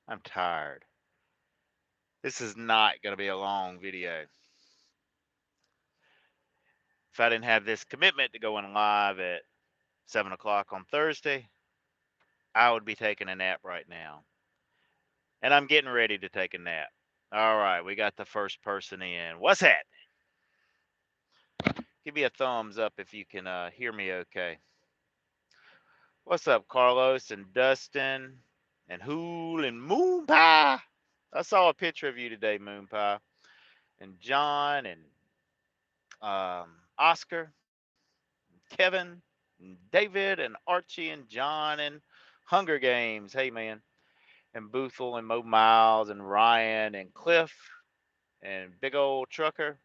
I'm tired. This is not going to be a long video. If I didn't have this commitment to going live at 7 o'clock on Thursday, I would be taking a nap right now. And I'm getting ready to take a nap. All right, we got the first person in. What's that? Give me a thumbs up if you can hear me okay. What's up, Carlos and Dustin and Hool and Moon Pie? I saw a picture of you today, Moon Pie. And John and Oscar, Kevin, and David, and Archie, and John, and Hunger Games. Hey, man. And Boothel, and Mo Miles, and Ryan, and Cliff, and Big Old Trucker.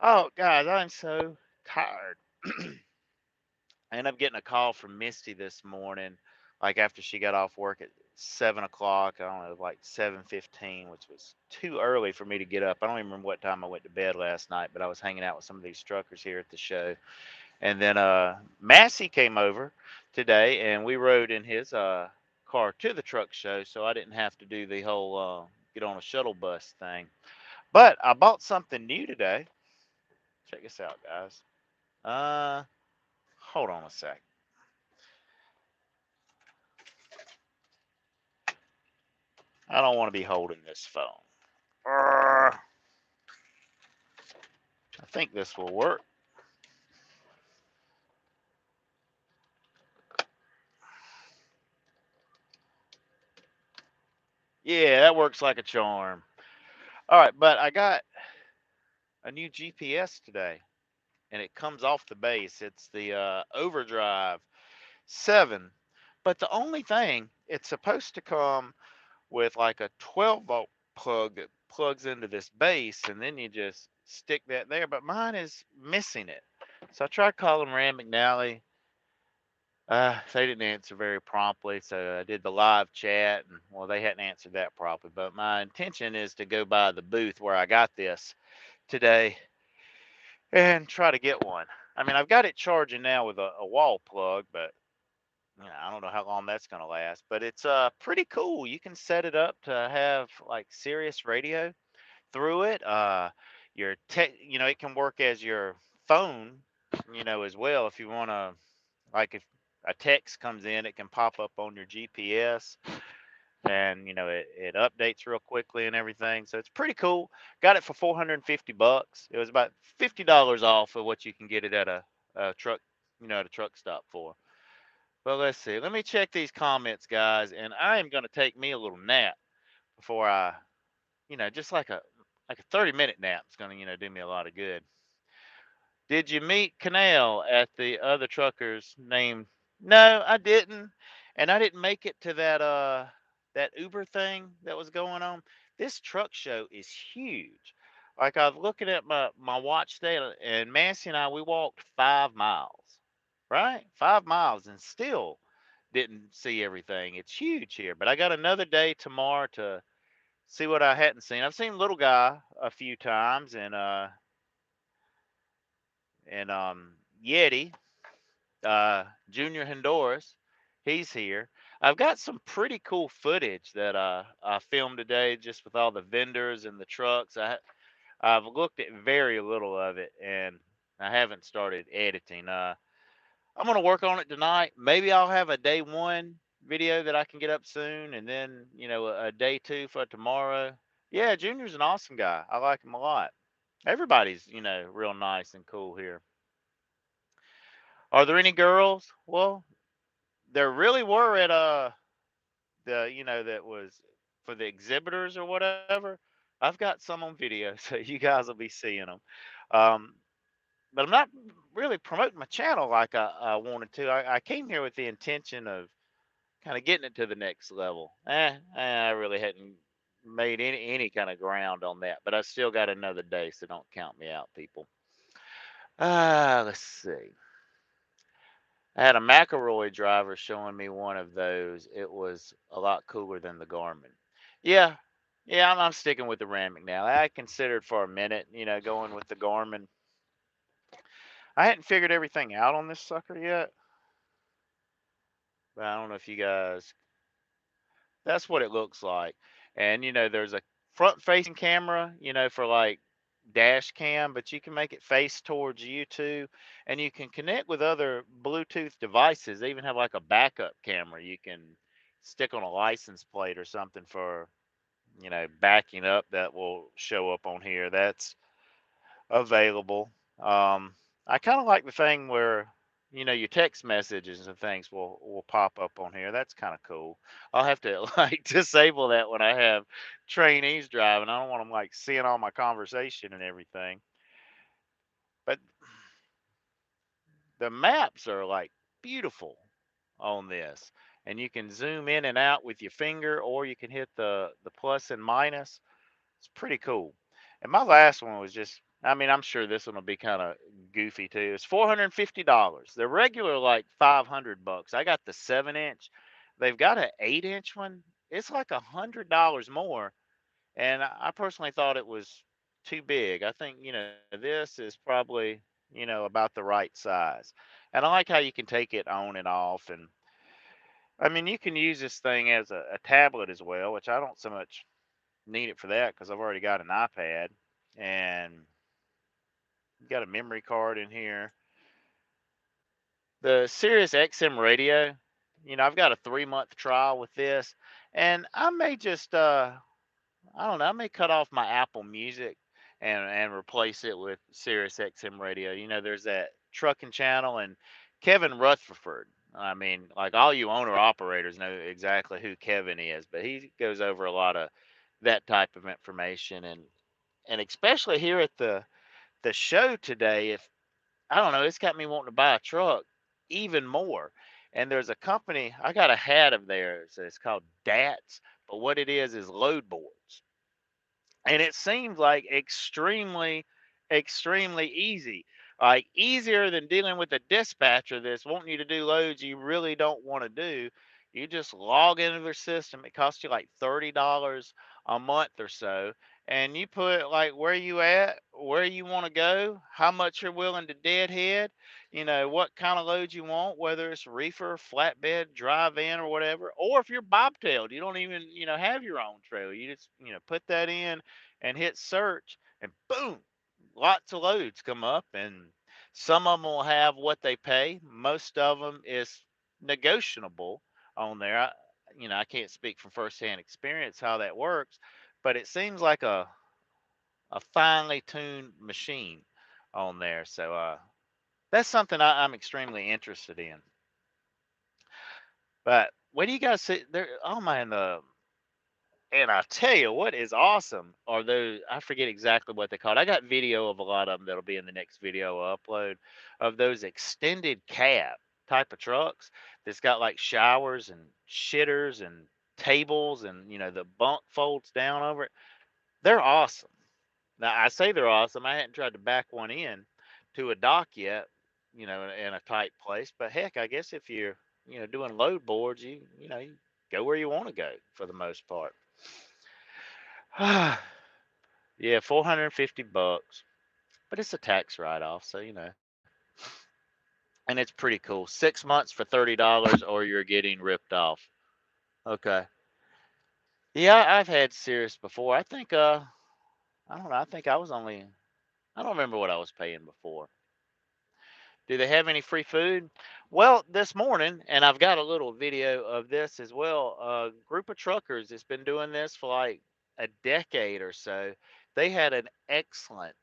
Oh, guys, I'm so tired. I ended up getting a call from Misty this morning, like after she got off work at 7 o'clock. I don't know, like 7:15, which was too early for me to get up. I don't even remember what time I went to bed last night, but I was hanging out with some of these truckers here at the show. And then Massey came over today, and we rode in his car to the truck show, so I didn't have to do the whole get on a shuttle bus thing. But I bought something new today. Check this out, guys. Uh, Hold on a sec. I don't want to be holding this phone. I think this will work. Yeah, that works like a charm. All right, but I got a new GPS today, and it comes off the base. It's the Overdrive 7. But the only thing, it's supposed to come with like a 12-volt plug that plugs into this base, and then you just stick that there. But mine is missing it. So I tried calling Rand McNally. They didn't answer very promptly, so I did the live chat, and well, they hadn't answered that properly. But my intention is to go by the booth where I got this today and try to get one. I mean, I've got it charging now with a wall plug, but I don't know how long that's going to last. But it's pretty cool. You can set it up to have like Sirius radio through it. Your tech, it can work as your phone, as well if you want to, like if a text comes in, it can pop up on your GPS, and it updates real quickly and everything. So it's pretty cool. Got it for 450 bucks. It was about $50 off of what you can get it at a truck, at a truck stop for. Well, let's see. Let me check these comments, guys, and I am going to take me a little nap before I, just like a 30-minute nap is going to, do me a lot of good. Did you meet Canal at the other truckers named? No, I didn't. And I didn't make it to that Uber thing that was going on. This truck show is huge. Like I was looking at my watch there, and Massey and I, we walked 5 miles, right? 5 miles, and still didn't see everything. It's huge here. But I got another day tomorrow to see what I hadn't seen. I've seen Little Guy a few times, and Yeti, Junior Honduras. He's here. I've got some pretty cool footage that I filmed today, just with all the vendors and the trucks. I've looked at very little of it, and I haven't started editing. I'm gonna work on it tonight. Maybe I'll have a day one video that I can get up soon, and then a day two for tomorrow. Yeah, Junior's an awesome guy. I like him a lot. Everybody's real nice and cool here. Are there any girls? Well, there really were at the that was for the exhibitors or whatever. I've got some on video, so you guys will be seeing them. Um, but I'm not really promoting my channel like I wanted to. I came here with the intention of kind of getting it to the next level. I really hadn't made any kind of ground on that, but I still got another day, so don't count me out, people. Let's see. I had a McElroy driver showing me one of those. It was a lot cooler than the Garmin. Yeah, yeah, I'm sticking with the Ramic now. I considered for a minute, going with the Garmin. I hadn't figured everything out on this sucker yet, but I don't know if you guys That's what it looks like. And there's a front facing camera, for like dash cam, but you can make it face towards you too. And you can connect with other Bluetooth devices. They even have like a backup camera you can stick on a license plate or something for, backing up that will show up on here. That's available. Um, I kind of like the thing where your text messages and things will pop up on here. That's kind of cool. I'll have to like disable that when I have trainees driving. I don't want them like seeing all my conversation and everything. But the maps are like beautiful on this, and you can zoom in and out with your finger, or you can hit the plus and minus. It's pretty cool. And my last one was just, I mean, I'm sure this one will be kind of goofy too. It's $450. The regular like 500 bucks. I got the 7 inch. They've got an 8 inch one. It's like $100 more. And I personally thought it was too big. I think, this is probably, about the right size. And I like how you can take it on and off. And I mean, you can use this thing as a tablet as well, which I don't so much need it for that because I've already got an iPad and got a memory card in here. The Sirius XM radio, I've got a 3 month trial with this, and I may just I don't know, I may cut off my Apple Music and replace it with Sirius XM radio. There's that Truckin channel and Kevin Rutherford. I mean, like all you owner operators know exactly who Kevin is, but he goes over a lot of that type of information and especially here at the show today, if I don't know, it's got me wanting to buy a truck even more. And there's a company, I got a hat of theirs. It's called DATS, but what it is load boards, and it seems like extremely easy, like easier than dealing with a dispatcher that's wanting you to do loads you really don't want to do. You just log into their system. It costs you like $30 a month or so, and you put like where you at, where you want to go, how much you're willing to deadhead, what kind of load you want, whether it's reefer, flatbed, drive in, or whatever. Or if you're bobtailed, you don't even have your own trailer, you just put that in and hit search, and boom, lots of loads come up. And some of them will have what they pay. Most of them is negotiable on there. I can't speak from firsthand experience how that works, but it seems like a finely tuned machine on there. So that's something I'm extremely interested in. But what do you guys see there? Oh man, and I tell you what is awesome are those, I forget exactly what they called. I got video of a lot of them that'll be in the next video I upload, of those extended cab type of trucks that's got like showers and shitters and tables, and the bunk folds down over it. They're awesome. Now I say they're awesome. I hadn't tried to back one in to a dock yet, in a tight place. But heck, I guess if you're doing load boards, you go where you want to go for the most part. Yeah, 450 bucks, but it's a tax write-off, so and it's pretty cool. 6 months for $30, or you're getting ripped off. Okay. Yeah, I've had Cirrus before. I think I don't know. I think I was only, I don't remember what I was paying before. Do they have any free food? Well, this morning, and I've got a little video of this as well. A group of truckers that's been doing this for like a decade or so. They had an excellent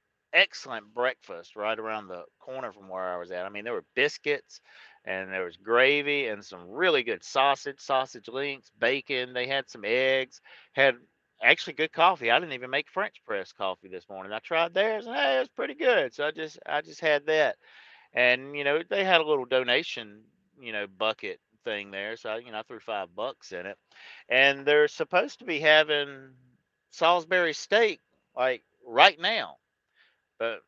breakfast right around the corner from where I was at. I mean, there were biscuits and there was gravy and some really good sausage links, bacon. They had some eggs, had actually good coffee. I didn't even make French press coffee this morning. I tried theirs and hey, it was pretty good. So I just had that. And they had a little donation bucket thing there, so I threw $5 in it. And they're supposed to be having Salisbury steak like right now, but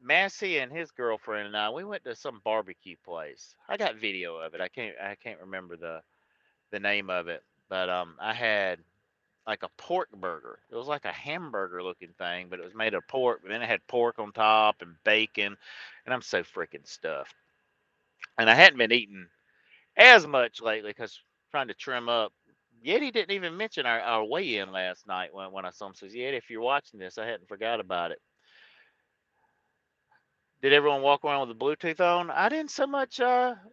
Massey and his girlfriend and I, we went to some barbecue place. I got video of it. I can't remember the name of it, but I had like a pork burger. It was like a hamburger looking thing, but it was made of pork, but then it had pork on top and bacon, and I'm so freaking stuffed. And I hadn't been eating as much lately because trying to trim up. Yeti didn't even mention our weigh-in last night when I saw him. Says, Yeti, if you're watching this, I hadn't forgot about it. Did everyone walk around with the Bluetooth on? I didn't so much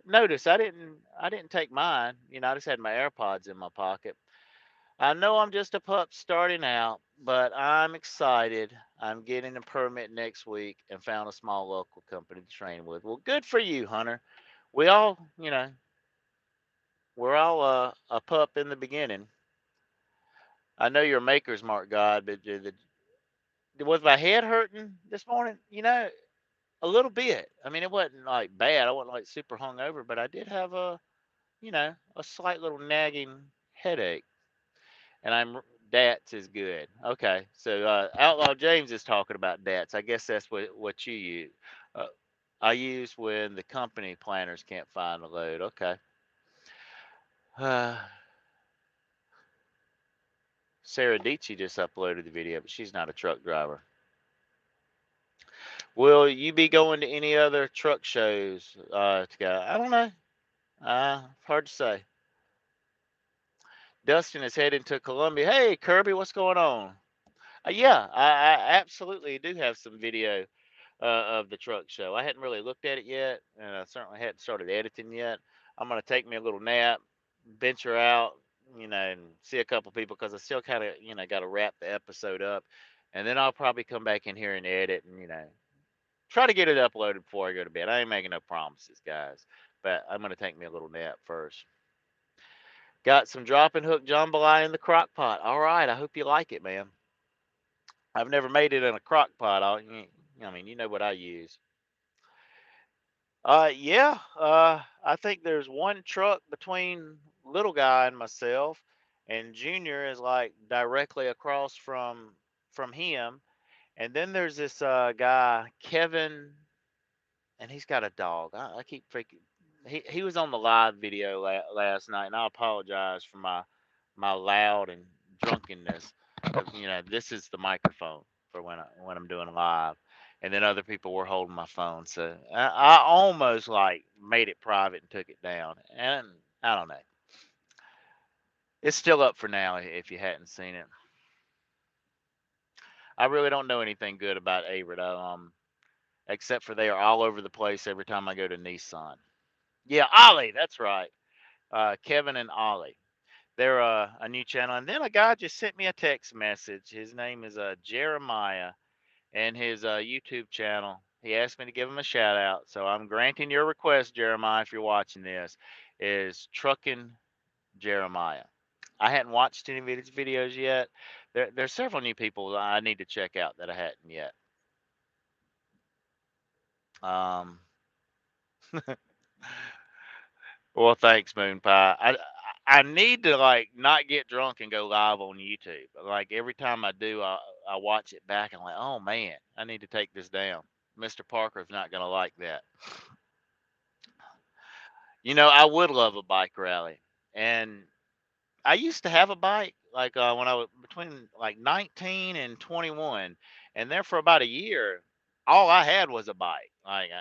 notice. I didn't take mine. I just had my AirPods in my pocket. I know I'm just a pup starting out, but I'm excited. I'm getting a permit next week and found a small local company to train with. Well, good for you, Hunter. We all, we're all a pup in the beginning. I know you're a maker's mark god, but was my head hurting this morning? A little bit. I mean, it wasn't like bad. I wasn't like super hungover, but I did have a slight little nagging headache. And Dats is good. Okay, so Outlaw James is talking about Dats. I guess that's what you use. Uh, I use when the company planners can't find the load. Okay. Uh, Sarah Dietschy just uploaded the video, but she's not a truck driver. Will you be going to any other truck shows to go? I don't know. Hard to say. Dustin is heading to Columbia. Hey, Kirby, what's going on? Yeah, I absolutely do have some video of the truck show. I hadn't really looked at it yet, and I certainly hadn't started editing yet. I'm gonna take me a little nap, venture out, and see a couple people because I still kind of, got to wrap the episode up, and then I'll probably come back in here and edit, and try to get it uploaded before I go to bed. I ain't making no promises, guys, but I'm gonna take me a little nap first. Got some dropping hook jambalaya in the crock pot. All right, I hope you like it, man. I've never made it in a crock pot. I mean, you know what I use. Yeah. I think there's one truck between little guy and myself, and Junior is like directly across from him. And then there's this guy, Kevin, and he's got a dog. I keep freaking. He was on the live video last night, and I apologize for my loud and drunkenness. This is the microphone for when I'm doing live, and then other people were holding my phone, so I almost like made it private and took it down, and I don't know. It's still up for now if you hadn't seen it. I really don't know anything good about Averett, except for they are all over the place every time I go to Nissan. Yeah, Ollie, that's right. Kevin and Ollie. They're a new channel. And then a guy just sent me a text message. His name is Jeremiah, and his YouTube channel. He asked me to give him a shout out. So I'm granting your request, Jeremiah, if you're watching this, is Truckin Jeremiah. I hadn't watched any of his videos yet. There's several new people I need to check out that I hadn't yet. Um, Well, thanks, Moon Pie. I need to like not get drunk and go live on YouTube. Like every time I do, I watch it back and I'm like, oh man, I need to take this down. Mr. Parker's not gonna like that. I would love a bike rally, and I used to have a bike like when I was between like 19 and 21, and there for about a year, all I had was a bike. Like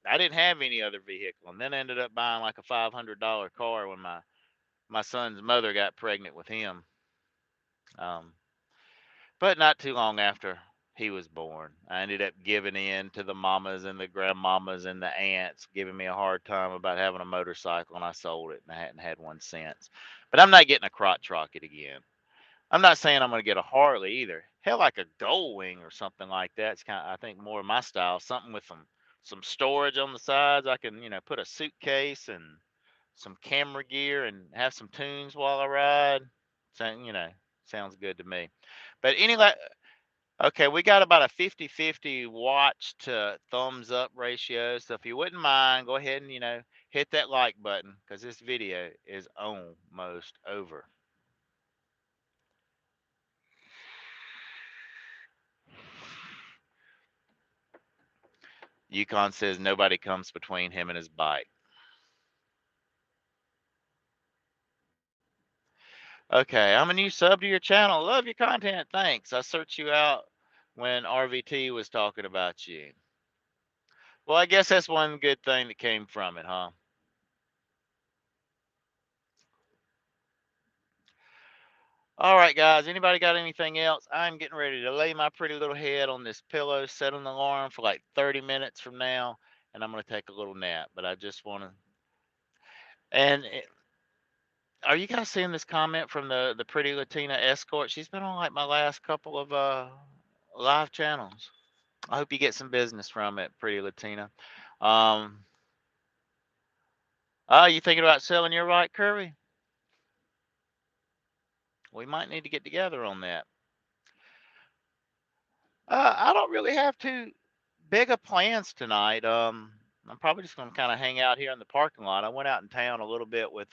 I didn't have any other vehicle, and then I ended up buying like a $500 car when my son's mother got pregnant with him. Um, but not too long after he was born, I ended up giving in to the mamas and the grandmamas and the aunts giving me a hard time about having a motorcycle, and I sold it, and I hadn't had one since. But I'm not getting a crotch rocket again. I'm not saying I'm going to get a Harley either. Hell, like a Goldwing or something like that. It's kind of, I think, more of my style. Something with some storage on the sides. I can, put a suitcase and some camera gear and have some tunes while I ride. So, sounds good to me. But anyway, okay, we got about a 50-50 watch to thumbs up ratio. So if you wouldn't mind, go ahead and, hit that like button because this video is almost over. Yukon says nobody comes between him and his bike. Okay, I'm a new sub to your channel. Love your content. Thanks. I searched you out when RVT was talking about you. Well, I guess that's one good thing that came from it, huh? All right, guys. Anybody got anything else? I'm getting ready to lay my pretty little head on this pillow, set an alarm for like 30 minutes from now, and I'm gonna take a little nap. But I just want to. And are you guys seeing this comment from the pretty Latina escort? She's been on like my last couple of live channels. I hope you get some business from it, pretty Latina. Um, oh, you thinking about selling your right, Kirby? We might need to get together on that. I don't really have too big of plans tonight. I'm probably just gonna kind of hang out here in the parking lot. I went out in town a little bit with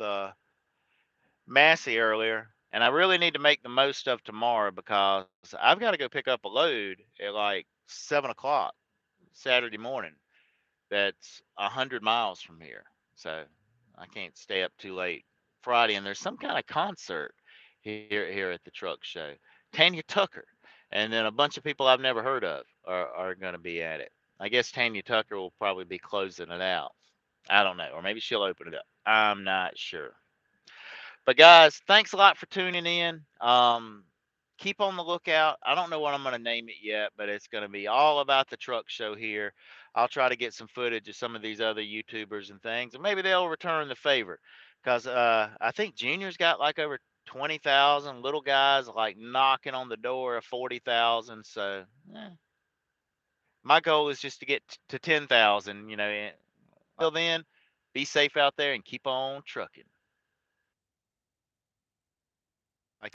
Massey earlier, and I really need to make the most of tomorrow because I've got to go pick up a load at like 7 o'clock Saturday morning. That's 100 miles from here, so I can't stay up too late Friday. And there's some kind of concert here at the truck show. Tanya Tucker, and then a bunch of people I've never heard of are going to be at it. I guess Tanya Tucker will probably be closing it out. I don't know, or maybe she'll open it up. I'm not sure. But guys, thanks a lot for tuning in. Keep on the lookout. I don't know what I'm going to name it yet, but it's going to be all about the truck show here. I'll try to get some footage of some of these other YouTubers and things, and maybe they'll return the favor. Because I think Junior's got like over 20,000. Little guys like knocking on the door of 40,000. So my goal is just to get to 10,000. Until then, be safe out there and keep on trucking.